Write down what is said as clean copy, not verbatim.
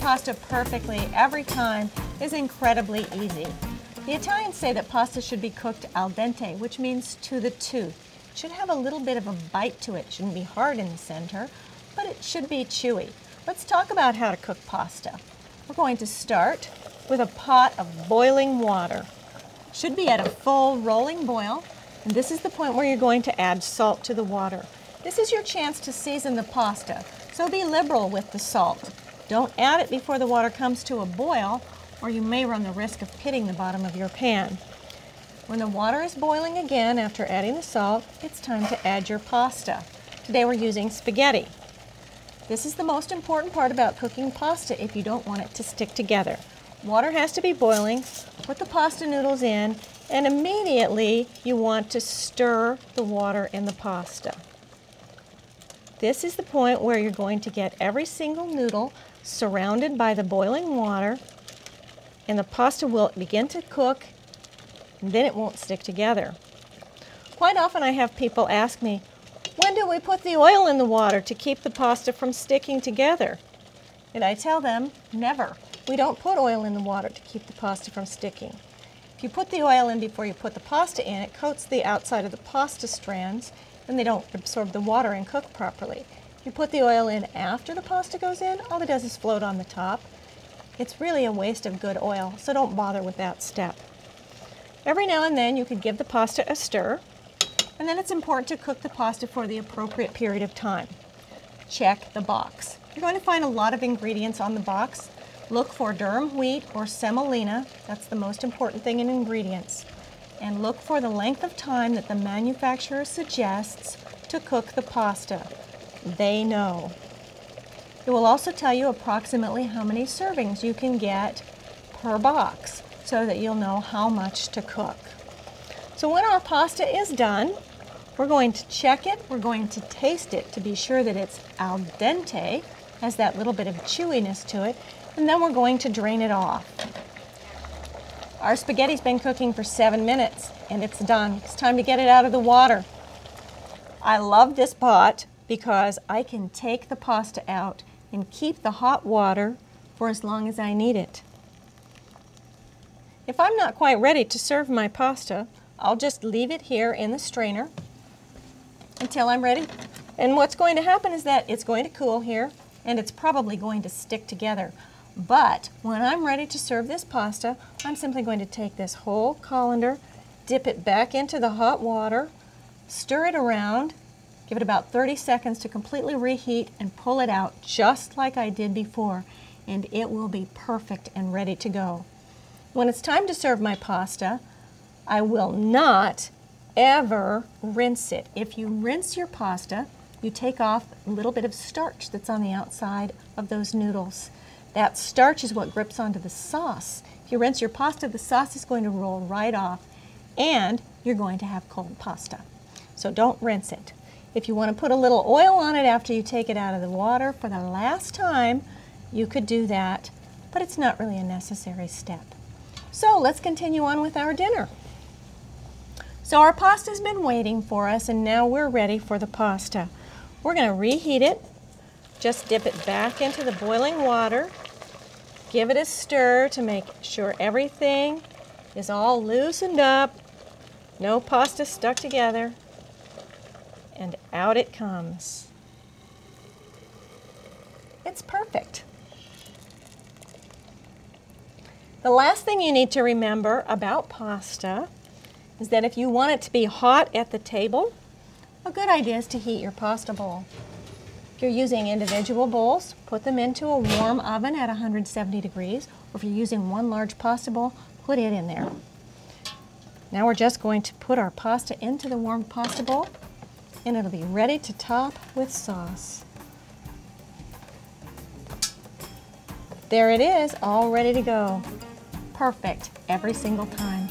pasta perfectly every time is incredibly easy. The Italians say that pasta should be cooked al dente, which means to the tooth. It should have a little bit of a bite to it. It shouldn't be hard in the center, but it should be chewy. Let's talk about how to cook pasta. We're going to start with a pot of boiling water. It should be at a full rolling boil, and this is the point where you're going to add salt to the water. This is your chance to season the pasta, so be liberal with the salt. Don't add it before the water comes to a boil, or you may run the risk of pitting the bottom of your pan. When the water is boiling again after adding the salt, it's time to add your pasta. Today we're using spaghetti. This is the most important part about cooking pasta if you don't want it to stick together. Water has to be boiling, put the pasta noodles in, and immediately you want to stir the water in the pasta. This is the point where you're going to get every single noodle surrounded by the boiling water, and the pasta will begin to cook, and then it won't stick together. Quite often I have people ask me, when do we put the oil in the water to keep the pasta from sticking together? And I tell them, never. We don't put oil in the water to keep the pasta from sticking. If you put the oil in before you put the pasta in, it coats the outside of the pasta strands, and they don't absorb the water and cook properly. If you put the oil in after the pasta goes in, all it does is float on the top. It's really a waste of good oil, so don't bother with that step. Every now and then you can give the pasta a stir, and then it's important to cook the pasta for the appropriate period of time. Check the box. You're going to find a lot of ingredients on the box. Look for durum wheat or semolina. That's the most important thing in ingredients. And look for the length of time that the manufacturer suggests to cook the pasta. They know. It will also tell you approximately how many servings you can get per box so that you'll know how much to cook. So when our pasta is done, we're going to check it, we're going to taste it to be sure that it's al dente, has that little bit of chewiness to it, and then we're going to drain it off. Our spaghetti's been cooking for 7 minutes and it's done. It's time to get it out of the water. I love this pot because I can take the pasta out and keep the hot water for as long as I need it. If I'm not quite ready to serve my pasta, I'll just leave it here in the strainer until I'm ready. And what's going to happen is that it's going to cool here and it's probably going to stick together. But when I'm ready to serve this pasta, I'm simply going to take this whole colander, dip it back into the hot water, stir it around, give it about 30 seconds to completely reheat, and pull it out just like I did before, and it will be perfect and ready to go. When it's time to serve my pasta, I will not ever rinse it. If you rinse your pasta, you take off a little bit of starch that's on the outside of those noodles. That starch is what grips onto the sauce. If you rinse your pasta, the sauce is going to roll right off, and you're going to have cold pasta. So don't rinse it. If you want to put a little oil on it after you take it out of the water for the last time, you could do that, but it's not really a necessary step. So let's continue on with our dinner. So our pasta's been waiting for us, and now we're ready for the pasta. We're going to reheat it. Just dip it back into the boiling water. Give it a stir to make sure everything is all loosened up. No pasta stuck together. And out it comes. It's perfect. The last thing you need to remember about pasta is that if you want it to be hot at the table, a good idea is to heat your pasta bowl. If you're using individual bowls, put them into a warm oven at 170 degrees, or if you're using one large pasta bowl, put it in there. Now we're just going to put our pasta into the warm pasta bowl, and it'll be ready to top with sauce. There it is, all ready to go. Perfect every single time.